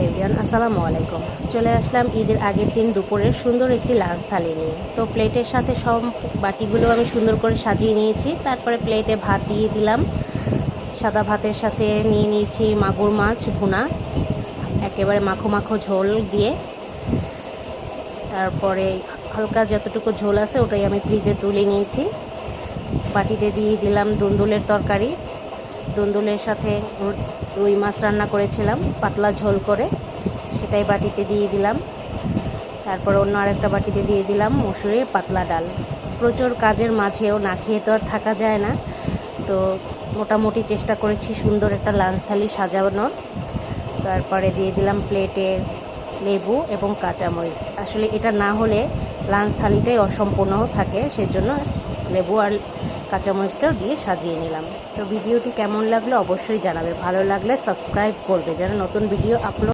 Everyone, আসসালামু আলাইকুম। চলে আসলাম ঈদের আগের দিন দুপুরের সুন্দর একটি লাঞ্চ থালি নিয়ে। তো প্লেটের সাথে সব বাটিগুলো আমি সুন্দর করে সাজিয়ে নিয়েছি। তারপরে প্লেটে ভাত দিয়ে দিলাম। সাদা ভাতের সাথে নিয়ে নিয়েছি মাগুর মাছ ভুনা, একেবারে মাখো মাখো ঝোল দিয়ে। তারপরে হালকা যতটুকু ঝোল আছে ওটাই আমি ফ্রিজে তুলে নিয়েছি। বাটিতে দিয়ে দিলাম দুন্দুলের তরকারি। দুন্দুলের সাথে রুই মাছ রান্না করেছিলাম পাতলা ঝোল করে, সেটাই বাটিতে দিয়ে দিলাম। তারপর অন্য আরেকটা বাটিতে দিয়ে দিলাম মসুরির পাতলা ডাল। প্রচুর কাজের মাঝেও না খেয়ে তো আর থাকা যায় না, তো মোটামুটি চেষ্টা করেছি সুন্দর একটা লাঞ্চ থালি সাজানোর। তারপরে দিয়ে দিলাম প্লেটে লেবু এবং কাঁচামরিচ। আসলে এটা না হলে লাঞ্চ থালিটাই অসম্পূর্ণ থাকে, সেজন্য লেবু আর কাঁচামরিচটাও দিয়ে সাজিয়ে নিলাম। তো ভিডিওটি কেমন লাগলো অবশ্যই জানাবে, ভালো লাগলে সাবস্ক্রাইব করবে যেন নতুন ভিডিও আপলোড